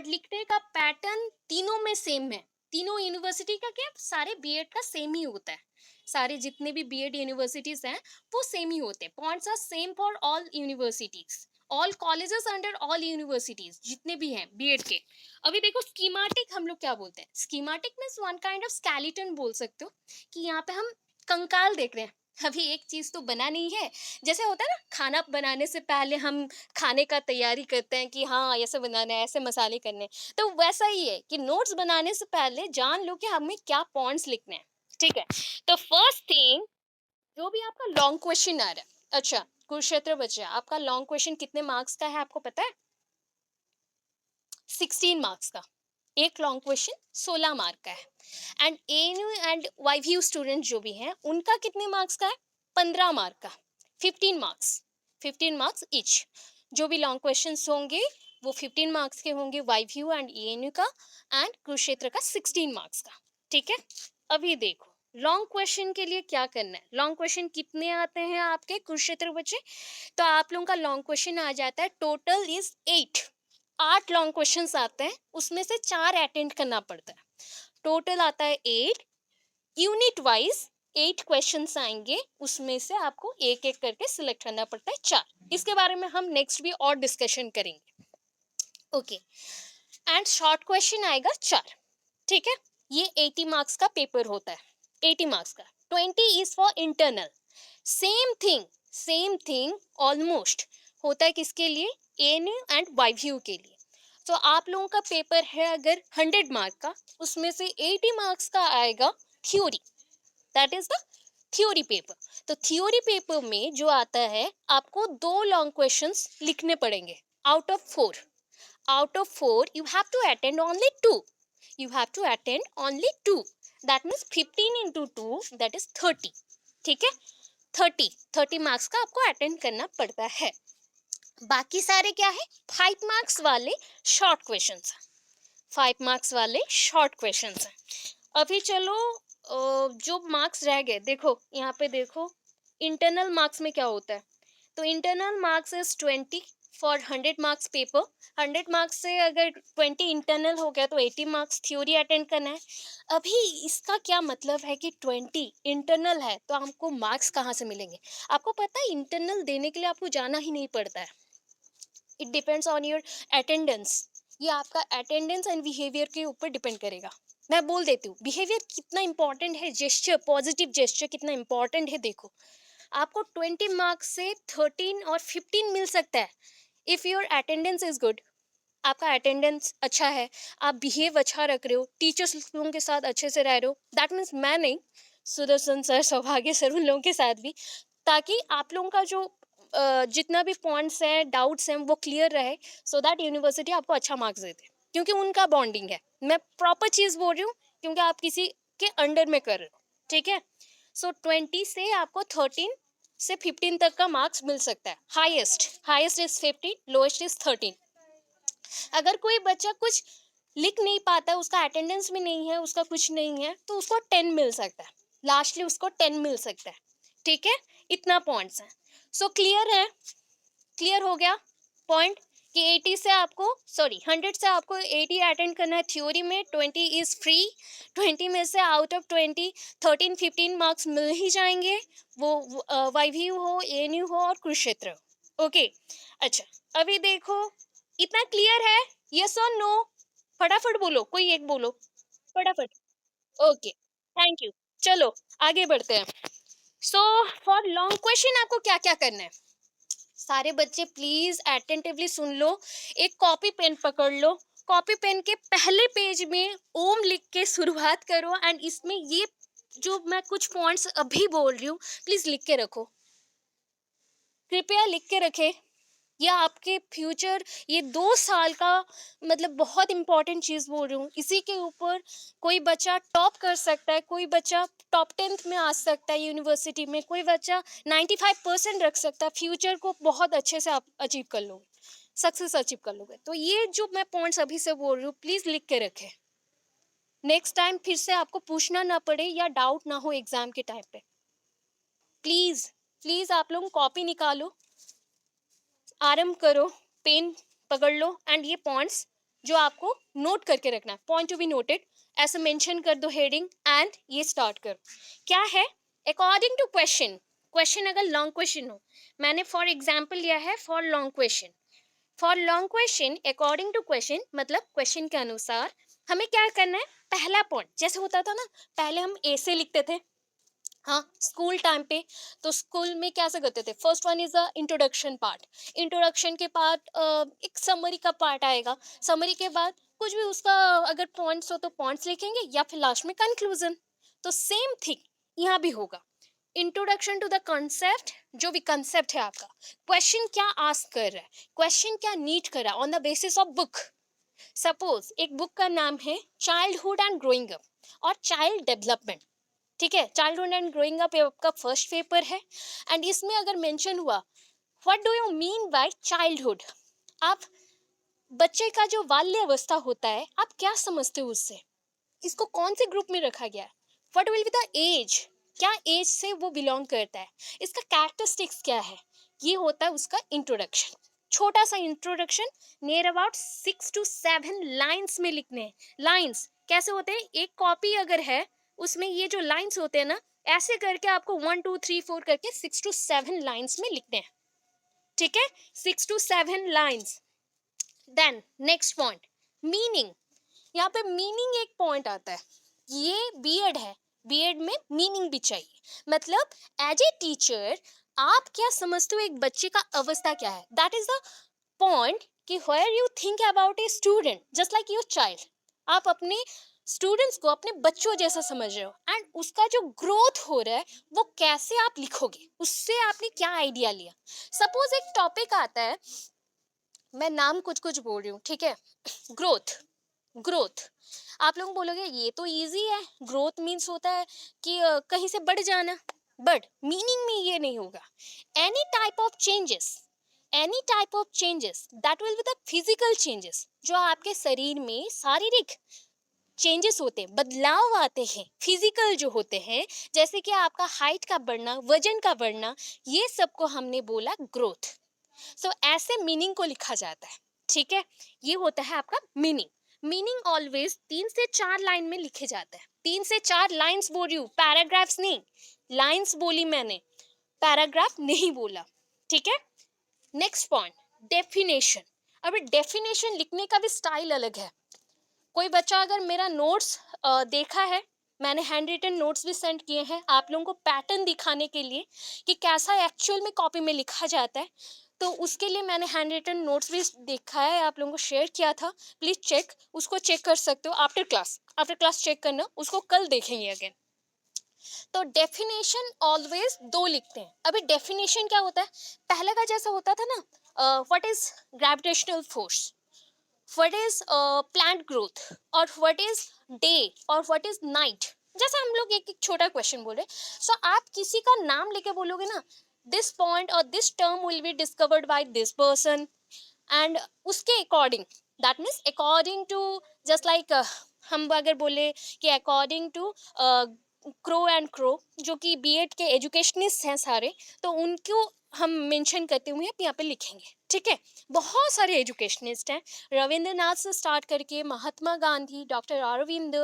But लिखने का pattern तीनों में सेम है। तीनों यूनिवर्सिटी का क्या, सारे बीएड का सेम ही होता है। सारे जितने भी बीएड यूनिवर्सिटीज हैं वो सेम ही होते हैं। Points are same for all universities, all colleges under all universities जितने भी हैं बीएड के। अभी देखो स्कीमेटिक हम लोग क्या बोलते हैं, schematic means one kind of skeleton बोल सकते हो, कि यहाँ पे हम कंकाल देख रहे हैं, अभी एक चीज तो बना नहीं है। जैसे होता है ना, खाना बनाने से पहले हम खाने का तैयारी करते हैं कि हाँ ऐसे बनाना है, ऐसे मसाले करने हैं, तो वैसा ही है कि नोट्स बनाने से पहले जान लो कि हमें क्या पॉइंट्स लिखने हैं। ठीक है, तो फर्स्ट थिंग, जो भी आपका लॉन्ग क्वेश्चन आ रहा है, अच्छा कुरुक्षेत्र बच्चा, आपका लॉन्ग क्वेश्चन कितने मार्क्स का है आपको पता है? 16 मार्क्स का। एक लॉन्ग क्वेश्चन 16 मार्क का है। एंड एएनयू एंड वाईवीयू स्टूडेंट जो भी हैं उनका कितने मार्क्स का है? 15 मार्क का। 15 मार्क्स, 15 मार्क्स ईच। जो भी लॉन्ग क्वेश्चंस होंगे वो 15 मार्क्स के होंगे वाईवीयू एंड एएनयू का, एंड कुरुक्षेत्र का 16 मार्क्स का। ठीक है, अभी देखो लॉन्ग क्वेश्चन के लिए क्या करना है। लॉन्ग क्वेश्चन कितने आते हैं आपके कुरुक्षेत्र बच्चे? तो आप लोगों का लॉन्ग क्वेश्चन आ जाता है, टोटल इज 8। 8 लॉन्ग क्वेश्चंस आते हैं, उसमें से 4 अटेंड करना पड़ता है। टोटल आता है 8, यूनिट वाइज 8 क्वेश्चंस आएंगे, उसमें से आपको एक एक करके सिलेक्ट करना पड़ता है 4। इसके बारे में हम नेक्स्ट भी और डिस्कशन करेंगे। ओके, एंड शॉर्ट क्वेश्चन आएगा 4। ठीक है, ये 80 मार्क्स का पेपर होता है, 80 मार्क्स का। 20 is for internal. Same thing, same thing almost होता है किसके लिए? एएनयू एंड वाईवीयू के लिए। तो आप लोगों का पेपर है अगर 100 मार्क का, उसमें से 80 मार्क्स का आएगा theory, that is the theory paper. तो थ्योरी पेपर में जो आता है, आपको 2 लॉन्ग क्वेश्चंस लिखने पड़ेंगे out of 4। out of 4 you have to attend only 2. You have to attend only 2. That means 15 into 2, that is 30. ठीक है, 30 मार्क्स का आपको अटेंड करना पड़ता है। बाकी सारे क्या है? 5 मार्क्स वाले शॉर्ट क्वेश्चंस, 5 मार्क्स वाले शॉर्ट क्वेश्चंस हैं। अभी चलो जो मार्क्स रह गए, देखो यहाँ पे देखो इंटरनल मार्क्स में क्या होता है। तो internal marks is 20 for 100 marks paper. 100 marks से अगर 20 इंटरनल हो गया तो 80 मार्क्स थ्योरी अटेंड करना है। अभी इसका क्या मतलब है कि 20 इंटरनल है तो आपको मार्क्स कहाँ से मिलेंगे? आपको पता है इंटरनल देने के लिए आपको जाना ही नहीं पड़ता है। It depends on your attendance. ये आपका अटेंडेंस एंड बिहेवियर के ऊपर डिपेंड करेगा। मैं बोल देती हूँ बिहेवियर कितना इंपॉर्टेंट है, जेस्चर, पॉजिटिव जेस्चर कितना इंपॉर्टेंट है। देखो आपको 20 मार्क्स से 13 और 15 मिल सकता है if your attendance is good. आपका अटेंडेंस अच्छा है, आप बिहेव अच्छा रख रहे हो, टीचर्स लोगों के साथ अच्छे से रह रहे हो, दैट मीन्स मैं नहीं, सुदर्शन सर, सौभाग्य सर, उन लोगों के साथ भी, ताकि आप लोगों का जो जितना भी पॉइंट्स हैं, डाउट्स हैं, वो क्लियर रहे, सो दैट यूनिवर्सिटी आपको अच्छा मार्क्स देते, क्योंकि उनका बॉन्डिंग है। मैं प्रॉपर चीज़ बोल रही हूँ क्योंकि आप किसी के अंडर में कर रहे हो। ठीक है, सो 20 से आपको 13 से 15 तक का मार्क्स मिल सकता है। Highest is 15, lowest is 13। अगर कोई बच्चा कुछ लिख नहीं पाता, उसका अटेंडेंस में नहीं है, उसका कुछ नहीं है, तो उसको 10 मिल सकता है, लास्टली उसको 10 मिल सकता है। ठीक है, इतना पॉइंट्स है। सो क्लियर है, क्लियर हो गया पॉइंट कि 80 से आपको, सॉरी 100 से आपको 80 अटेंड करना है थ्योरी में, 20 इज फ्री। 20 में से आउट ऑफ 20 13-15 मार्क्स मिल ही जाएंगे, वो वाईवीयू हो, एएनयू हो और कुरुक्षेत्र हो। ओके, अच्छा अभी देखो इतना क्लियर है? यस और नो? फटाफट बोलो, कोई एक बोलो फटाफट। Okay, thank you. चलो आगे बढ़ते हैं। सो फॉर लॉन्ग क्वेश्चन आपको क्या क्या करना है? सारे बच्चे प्लीज अटेंटिवली सुन लो, एक कॉपी पेन पकड़ लो, कॉपी पेन के पहले पेज में ओम लिख के शुरुआत करो, एंड इसमें ये जो मैं कुछ पॉइंट्स अभी बोल रही हूँ प्लीज लिख के रखो, कृपया लिख के रखे। या आपके फ्यूचर, ये 2 साल का मतलब बहुत इंपॉर्टेंट चीज बोल रही हूँ, इसी के ऊपर कोई बच्चा टॉप कर सकता है, कोई बच्चा टॉप 10th में आ सकता है यूनिवर्सिटी में, कोई बच्चा 95% रख सकता है, फ्यूचर को बहुत अच्छे से आप अचीव कर लोगे, सक्सेस अचीव कर लोगे। तो ये जो मैं पॉइंट्स अभी से बोल रही हूँ प्लीज लिख के रखें, नेक्स्ट टाइम फिर से आपको पूछना ना पड़े या डाउट ना हो एग्जाम के टाइम पे। प्लीज प्लीज आप लोग कॉपी निकालो, आरंभ करो, पेन पकड़ लो, एंड ये पॉइंट्स जो आपको नोट करके रखना है, पॉइंट टू बी नोटेड, ऐसे मेंशन कर दो हेडिंग एंड ये स्टार्ट करो। क्या है? अकॉर्डिंग टू क्वेश्चन, क्वेश्चन अगर लॉन्ग क्वेश्चन हो, मैंने फॉर एग्जाम्पल लिया है for long question. For long question according to question मतलब क्वेश्चन के अनुसार हमें क्या करना है, पहला पॉइंट जैसे होता था ना, पहले हम ए से लिखते थे, हाँ स्कूल टाइम पे, तो स्कूल में कैसे करते थे, first one is a introduction part, introduction के बाद एक समरी का पार्ट आएगा, समरी के बाद कुछ भी उसका अगर पॉइंट्स हो तो पॉइंट्स लिखेंगे या फिर लास्ट में कंक्लूजन। तो सेम थिंग यहाँ भी होगा, इंट्रोडक्शन टू द कंसेप्ट, जो भी कंसेप्ट है आपका, क्वेश्चन क्या आस्क कर रहा है, क्वेश्चन क्या नीड कर रहा है on the basis of book. Suppose एक बुक का नाम है चाइल्डहुड एंड ग्रोइंग अप और चाइल्ड डेवलपमेंट, ठीक है, चाइल्डहुड एंड ग्रोइंग अप आपका फर्स्ट पेपर है, एंड इसमें अगर मेंशन हुआ what do you mean by childhood, आप बच्चे का जो बाल्य अवस्था होता है आप क्या समझते हो उससे, इसको कौन से ग्रुप में रखा गया है, what will be the age, क्या एज से वो बिलोंग करता है, इसका कैरेक्टरिस्टिक्स क्या है, ये होता है उसका इंट्रोडक्शन। छोटा सा introduction, near about 6 to 7 lines में लिखने हैं। लाइन्स कैसे होते हैं, एक कॉपी अगर है उसमें ये जो लाइन्स होते हैं ना, ऐसे करके आपको 1 2 3 4 करके 6 to 7 लाइन्स में लिखने हैं, ठीक है, 6 to 7 lines. Then next point, meaning, यहाँ पे मीनिंग एक पॉइंट आता है, ये बीएड है, बीएड में मीनिंग भी चाहिए, मतलब एज ए टीचर आप क्या समझते हो एक बच्चे का अवस्था क्या है, दैट इज द पॉइंट कि where you think about a student just like your child, आप अपने स्टूडेंट्स को अपने बच्चों जैसा समझ रहे हो, एंड उसका जो ग्रोथ हो रहा है वो कैसे आप लिखोगे, उससे आपने क्या आइडिया लिया। सपोज एक टॉपिक आता है, मैं नाम कुछ कुछ बोल रही हूँ, ठीक है, ग्रोथ, ग्रोथ, आप लोग बोलोगे ये तो इजी है, ग्रोथ मीन्स होता है कि कहीं से बढ़ जाना, बट मीनिंग में ये नहीं होगा। Any type of changes, any type of changes that will be the physical changes, जो आपके शरीर में शारीरिक चेंजेस होते हैं, बदलाव आते हैं, फिजिकल जो होते हैं, जैसे कि आपका हाइट का बढ़ना, वजन का बढ़ना, ये सबको हमने बोला ग्रोथ। सो ऐसे मीनिंग को लिखा जाता है, ठीक है, ये होता है आपका मीनिंग। मीनिंग ऑलवेज 3 से 4 लाइन में लिखे जाते हैं, 3 से 4 लाइन्स बोल रही हूँ, पैराग्राफ्स नहीं, लाइन्स बोली मैंने, पैराग्राफ नहीं बोला, ठीक है। Next point, definition. अभी डेफिनेशन लिखने का भी स्टाइल अलग है। कोई बच्चा अगर मेरा नोट्स देखा है, मैंने हैंड रिटन नोट्स भी सेंड किए हैं आप लोगों को पैटर्न दिखाने के लिए कि कैसा एक्चुअल में कॉपी में लिखा जाता है, तो उसके लिए मैंने हैंड रिटन नोट्स भी देखा है, आप लोगों को शेयर किया था, प्लीज चेक, उसको चेक कर सकते हो after class, after class check करना, उसको कल देखेंगे अगेन। तो डेफिनेशन ऑलवेज 2 लिखते हैं। अभी डेफिनेशन क्या होता है, पहले का जैसा होता था ना, what is gravitational force, what is plant growth और what is day और what is night, जैसे हम लोग एक एक छोटा क्वेश्चन बोले, सो आप किसी का नाम लेके बोलोगे ना, दिस पॉइंट और this term will be discovered by this person, and उसके according, that means according to, just like हम अगर बोले कि according to Crow and Crow, जो कि बीएड के एजुकेशनिस्ट हैं सारे, तो उनको हम मेंशन करते हुए यहाँ पे लिखेंगे, ठीक है। बहुत सारे एजुकेशनिस्ट हैं, रविंद्रनाथ से स्टार्ट करके महात्मा गांधी, डॉक्टर अरविंद,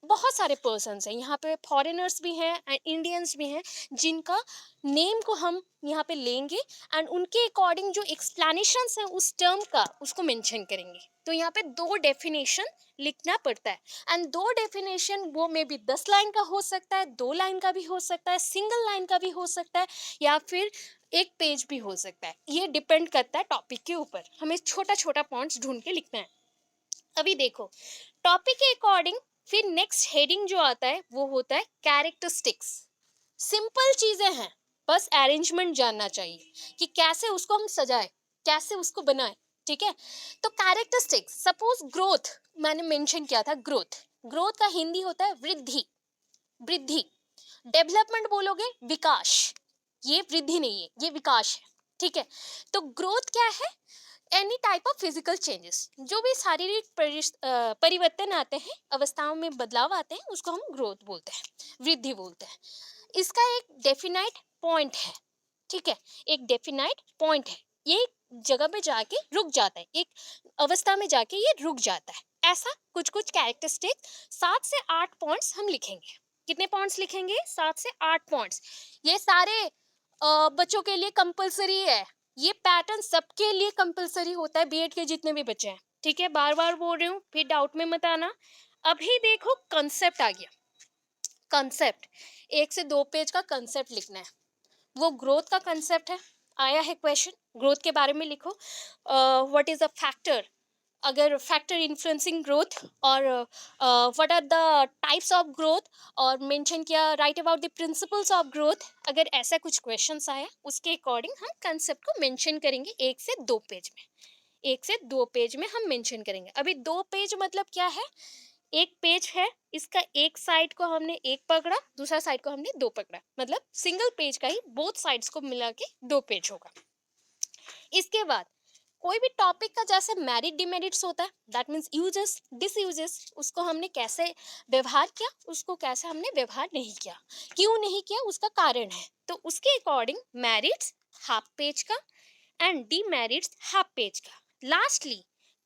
बहुत सारे पर्सन्स हैं यहाँ पे, फॉरेनर्स भी हैं एंड इंडियंस भी हैं, जिनका नेम को हम यहाँ पे लेंगे एंड उनके अकॉर्डिंग जो एक्सप्लेनेशंस हैं उस टर्म का उसको मेंशन करेंगे। तो यहाँ पे 2 डेफिनेशन लिखना पड़ता है, एंड 2 डेफिनेशन वो मे बी 10 लाइन का हो सकता है, 2 लाइन का भी हो सकता है, सिंगल लाइन का भी हो सकता है, या फिर 1 पेज भी हो सकता है, ये डिपेंड करता है टॉपिक के ऊपर, हमें छोटा छोटा पॉइंट्स ढूंढ के लिखना है। अभी देखो टॉपिक के अकॉर्डिंग फिर नेक्स्ट हेडिंग जो आता है वो होता है कैरेक्टरिस्टिक्स। सिंपल चीजें हैं, बस अरेंजमेंट जानना चाहिए कि कैसे उसको हम सजाए, कैसे उसको बनाए, ठीक है। तो कैरेक्टरिस्टिक्स, सपोज ग्रोथ मैंने मेंशन किया था, ग्रोथ, ग्रोथ का हिंदी होता है वृद्धि, वृद्धि। डेवलपमेंट बोलोगे विकास, ये वृद्धि नहीं है, ये विकास है, ठीक है। तो ग्रोथ क्या है, any type of physical changes, जो भी शारीरिक परिवर्तन आते हैं, अवस्थाओं में बदलाव आते हैं, उसको हम ग्रोथ बोलते हैं, वृद्धि बोलते हैं। इसका एक डेफिनाइट पॉइंट है, ठीक है, एक डेफिनाइट पॉइंट है, ये जगह पे जाके रुक जाता है, एक अवस्था में जाके ये रुक जाता है। ऐसा कुछ कुछ कैरेक्टरिस्टिक 7 से 8 पॉइंट्स हम लिखेंगे। कितने पॉइंट्स लिखेंगे? 7 से 8 पॉइंट्स। ये सारे बच्चों के लिए कंपलसरी है, ये पैटर्न सबके लिए कंपलसरी होता है, बीएड के जितने भी बच्चे हैं, ठीक है। बार बार बोल रही हूँ, फिर डाउट में मत आना। अभी देखो कंसेप्ट आ गया। कंसेप्ट 1 से 2 पेज का कंसेप्ट लिखना है, वो ग्रोथ का कंसेप्ट है। आया है क्वेश्चन, ग्रोथ के बारे में लिखो। व्हाट इज अ फैक्टर, अगर फैक्टर इन्फ्लुएंसिंग ग्रोथ, और what are the types of growth, और मेंशन किया write about the principles of growth. अगर ऐसा कुछ क्वेश्चंस आया, उसके अकॉर्डिंग हम कंसेप्ट को मेंशन करेंगे 1 से 2 पेज में। 1 से 2 पेज में हम मेंशन करेंगे। अभी 2 पेज मतलब क्या है? एक पेज है, इसका एक साइड को हमने एक पकड़ा, दूसरा साइड को हमने 2 पकड़ा, मतलब सिंगल पेज का ही बोथ साइड्स को मिला के 2 पेज होगा। इसके बाद कोई भी टॉपिक का जैसे मेरिट डिमेरिट्स होता है, दैट मीन्स यूजेस डिसयूजेस, उसको हमने कैसे व्यवहार किया, उसको कैसे हमने व्यवहार नहीं किया, क्यों नहीं किया, उसका कारण है। तो उसके अकॉर्डिंग मेरिट्स हाफ पेज का एंड डीमेरिट्स हाफ पेज का। लास्टली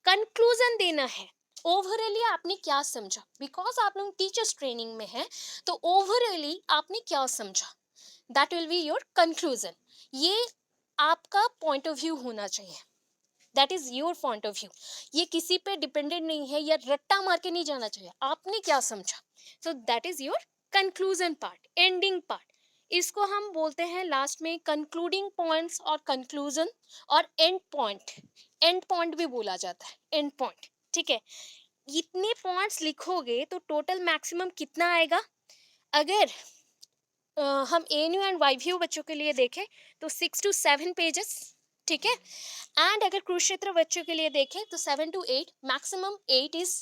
कंक्लूजन देना है, ओवरऑली आपने क्या समझा, बिकॉज आप लोग टीचर्स ट्रेनिंग में है, तो ओवरऑली आपने क्या समझा, that will be your conclusion. ये आपका पॉइंट ऑफ व्यू होना चाहिए, that is your point of view. ये किसी पे डिपेंडेंट नहीं है, या रट्टा मार के नहीं जाना चाहिए, आपने क्या समझा। So that is your conclusion part, ending part. इसको हम बोलते हैं लास्ट में कंक्लूडिंग पॉइंट्स और कंक्लूजन और एंड पॉइंट। एंड पॉइंट भी बोला जाता है, एंड पॉइंट, ठीक है। इतने पॉइंट्स लिखोगे तो टोटल मैक्सिमम कितना आएगा? अगर हम एएनयू एंड वाईवीयू बच्चों के लिए देखें तो 6 to 7 पेजेस, ठीक है। एंड अगर कुरुक्षेत्र बच्चों के लिए देखें तो 7 to 8, मैक्सिमम 8 इज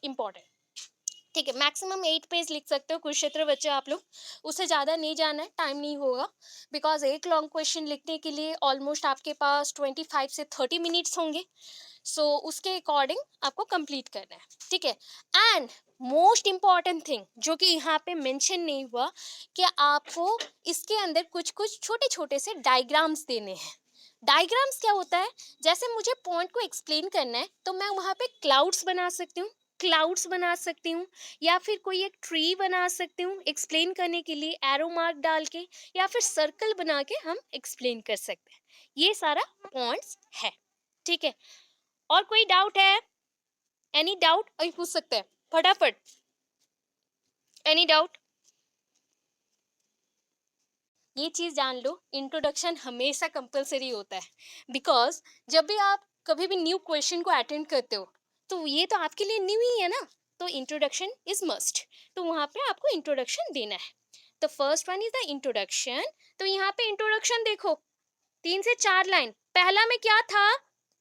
इम्पॉर्टेंट, ठीक है। मैक्सिमम 8 पेज लिख सकते हो कुरुक्षेत्र बच्चे आप लोग, उससे ज़्यादा नहीं जाना है, टाइम नहीं होगा। बिकॉज एक लॉन्ग क्वेश्चन लिखने के लिए ऑलमोस्ट आपके पास 25 से 30 मिनट्स होंगे। सो उसके अकॉर्डिंग आपको कंप्लीट करना है, ठीक है। एंड मोस्ट इम्पॉर्टेंट थिंग जो कि यहाँ पे मेंशन नहीं हुआ, कि आपको इसके अंदर कुछ कुछ छोटे छोटे से डायग्राम्स देने हैं। डायग्राम्स क्या होता है? जैसे मुझे पॉइंट को एक्सप्लेन करना है, तो मैं वहाँ पे क्लाउड्स बना सकती हूँ, क्लाउड्स बना सकती हूँ, या फिर कोई एक ट्री बना सकती हूँ एक्सप्लेन करने के लिए, एरो मार्क डाल के, या फिर सर्कल बना के हम एक्सप्लेन कर सकते हैं। ये सारा पॉइंट्स है, ठीक है। और कोई डाउट है? एनी डाउट अभी पूछ सकते हैं फटाफट। Any doubt? ये चीज जान लो, इंट्रोडक्शन हमेशा कंपलसरी होता है, बिकॉज जब भी आप कभी भी न्यू क्वेश्चन को अटेंड करते हो, तो ये तो आपके लिए न्यू ही है ना, तो इंट्रोडक्शन इज मस्ट। तो वहाँ पे आपको इंट्रोडक्शन देना है। तो first one is the introduction. तो यहाँ पे इंट्रोडक्शन देखो, 3 से 4 लाइन। पहला में क्या था,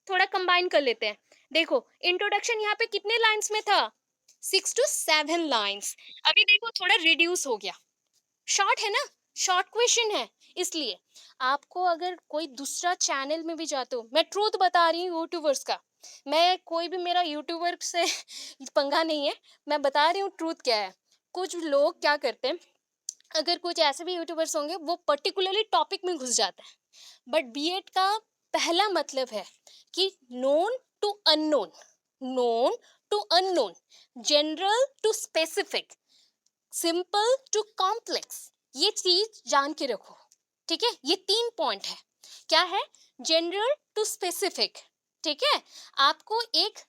थोड़ा कंबाइन कर लेते हैं। देखो इंट्रोडक्शन यहाँ पे कितने लाइंस में था? 6 to 7 लाइंस। अभी देखो थोड़ा रिड्यूस हो गया, शॉर्ट है ना, शॉर्ट क्वेश्चन है। इसलिए आपको अगर कोई दूसरा चैनल में भी जाते हो, मैं ट्रूथ बता रही हूँ यूट्यूबर्स का, मैं कोई भी मेरा यूट्यूबर से पंगा नहीं है, मैं बता रही हूँ ट्रूथ क्या है। कुछ लोग क्या करते हैं, अगर कुछ ऐसे भी यूट्यूबर्स होंगे, वो पर्टिकुलरली टॉपिक में घुस जाता है। बट बीएड का पहला मतलब है कि known to unknown, known to unknown, general to specific, simple to complex. ये चीज जान के रखो, ठीक है। ये 3 पॉइंट है। क्या है? जनरल टू स्पेसिफिक, ठीक है। आपको एक,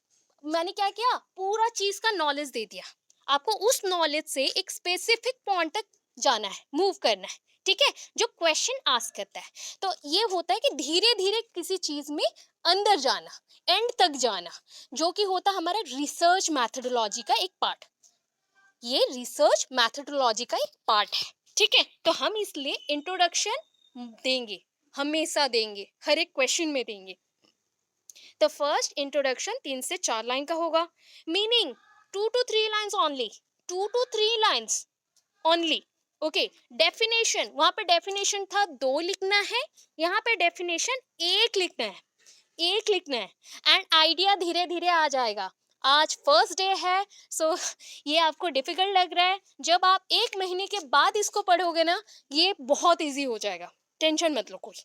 मैंने क्या किया, पूरा चीज का नॉलेज दे दिया, आपको उस नॉलेज से एक स्पेसिफिक पॉइंट तक जाना है, मूव करना है, ठीक है, जो क्वेश्चन आस्क करता है। तो ये होता है कि धीरे धीरे किसी चीज में अंदर जाना, एंड तक जाना, जो कि होता है हमारा रिसर्च मैथडोलॉजी का एक पार्ट। ये रिसर्च मैथडोलॉजी का एक पार्ट है, ठीक है। तो हम इसलिए इंट्रोडक्शन देंगे, हमेशा देंगे, हर एक क्वेश्चन में देंगे। तो फर्स्ट इंट्रोडक्शन 3 से 4 लाइन का होगा, meaning 2 to 3 lines only, 2 to 3 lines only, okay. Definition, वहां पे डेफिनेशन था 2 लिखना है, यहाँ पे डेफिनेशन 1 लिखना है, 1 लिखना है। एंड आइडिया धीरे धीरे आ जाएगा। आज फर्स्ट डे है, सो ये आपको डिफिकल्ट लग रहा है, जब आप 1 महीने के बाद इसको पढ़ोगे ना, ये बहुत इजी हो जाएगा, टेंशन मत लो कोई।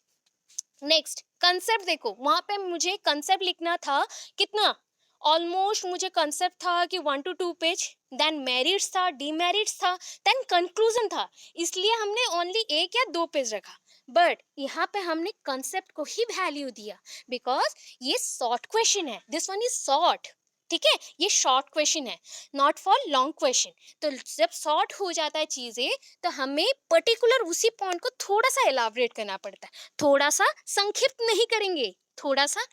नेक्स्ट कंसेप्ट देखो, वहां पे मुझे कंसेप्ट लिखना था कितना, ऑलमोस्ट मुझे कंसेप्ट था कि 1 to 2 पेज, देन मेरिट्स था, डीमेरिट्स था, देन कंक्लूजन था, इसलिए हमने ओनली 1 या 2 पेज रखा। बट यहाँ पे हमने कंसेप्ट को ही वैल्यू दिया, बिकॉज ये शॉर्ट क्वेश्चन है, दिस वन इज शॉर्ट, ठीक है, ये शॉर्ट क्वेश्चन है, नॉट फॉर लॉन्ग क्वेश्चन। तो जब शॉर्ट हो जाता है चीजें, तो हमें पर्टिकुलर उसी पॉइंट को थोड़ा सा एलाबरेट करना पड़ता है, थोड़ा सा संक्षिप्त नहीं करेंगे, थोड़ा सा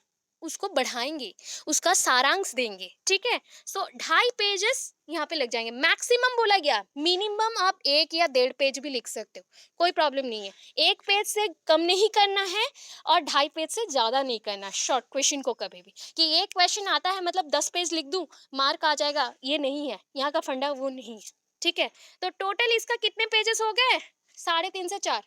उसको बढ़ाएंगे, उसका सारांश देंगे, ठीक है। सो 2.5 पेजेस यहाँ पे लग जाएंगे, मैक्सिमम बोला गया, मिनिमम आप 1 या 1.5 पेज भी लिख सकते हो, कोई प्रॉब्लम नहीं है। 1 पेज से कम नहीं करना है और 2.5 पेज से ज्यादा नहीं करना शॉर्ट क्वेश्चन को कभी भी, कि एक क्वेश्चन आता है मतलब 10 पेज लिख दूं मार्क आ जाएगा, ये नहीं है यहाँ का फंडा, वो नहीं है, ठीक है। तो टोटल इसका कितने पेजेस हो गए, 3.5 से 4,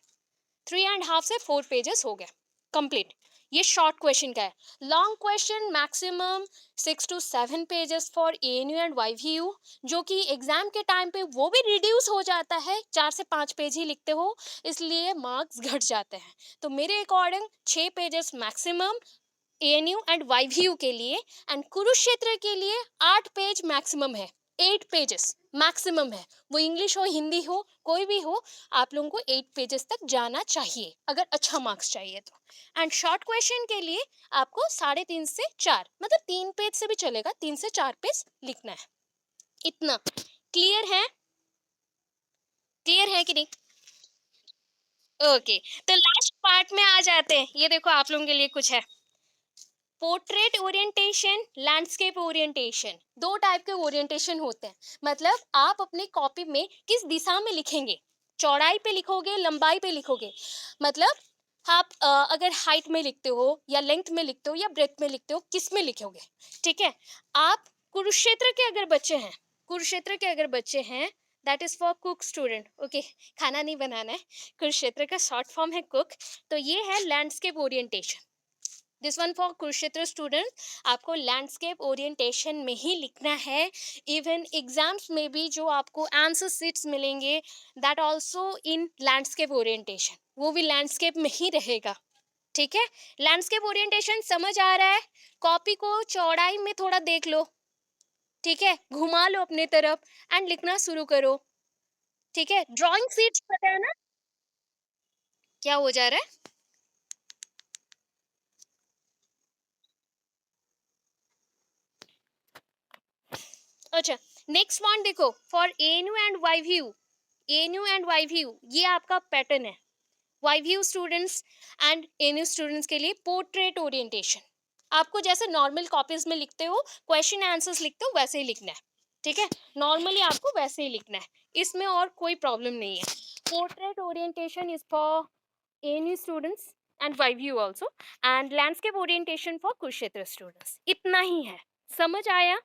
3.5 से 4 पेजेस हो गए कंप्लीट। ये शॉर्ट क्वेश्चन का है। Long question maximum 6 to 7 pages for ANU and YVU, जो कि एग्जाम के टाइम पे वो भी रिड्यूस हो जाता है, 4 से 5 पेज ही लिखते हो, इसलिए मार्क्स घट जाते हैं। तो मेरे according 6 pages maximum ANU and YVU के लिए, एंड कुरुक्षेत्र के लिए 8 पेज मैक्सिमम है, 8 पेजेस मैक्सिमम है, वो इंग्लिश हो हिंदी हो कोई भी हो, आप लोगों को 8 पेजेस तक जाना चाहिए अगर अच्छा मार्क्स चाहिए तो। एंड शॉर्ट क्वेश्चन के लिए आपको 3.5 से 4, मतलब 3 पेज से भी चलेगा, 3 से 4 पेज लिखना है, इतना क्लियर है, क्लियर है कि नहीं? ओके, तो लास्ट पार्ट में आ जाते हैं, ये देखो आप लोगों के लिए कुछ है, portrait orientation, landscape orientation, 2 type के ओरिएंटेशन होते हैं। मतलब आप अपनी कॉपी में किस दिशा में लिखेंगे, चौड़ाई पे लिखोगे, लंबाई पे लिखोगे, मतलब आप अगर हाइट में लिखते हो या लेंथ में लिखते हो या ब्रेथ में लिखते हो, किस में लिखोगे, ठीक है। आप कुरुक्षेत्र के अगर बच्चे हैं, कुरुक्षेत्र के अगर बच्चे हैं, that is for cook student, okay, खाना नहीं बनाना है, कुरुक्षेत्र का शॉर्ट फॉर्म है कुक। तो ये है landscape orientation, this one for Kurukshetra student, आपको लैंडस्केप ओरिएंटेशन में ही लिखना है। इवन एग्जाम्स में भी जो आपको आंसर शीट्स मिलेंगे, that also in landscape orientation, वो भी लैंडस्केप में ही रहेगा, ठीक है। लैंडस्केप ओरिएंटेशन समझ आ रहा है? कॉपी को चौड़ाई में थोड़ा देख लो, ठीक है, घुमा लो अपने तरफ एंड लिखना शुरू करो, ठीक है। ड्राइंग शीट्स पता है ना क्या हो जा रहा है? अच्छा, नेक्स्ट वन देखो, for ANU and YVU, ANU and YVU ये आपका पैटर्न है, YVU students and ANU students के लिए पोर्ट्रेट ओरिएंटेशन, आपको जैसे नॉर्मल कॉपीज में लिखते हो, क्वेश्चन आंसर्स लिखते हो, वैसे ही लिखना है, ठीक है, नॉर्मली आपको वैसे ही लिखना है, इसमें और कोई प्रॉब्लम नहीं है। Portrait orientation is for ANU students and YVU also, and landscape orientation for Kurukshetra students, इतना ही है, समझ आया?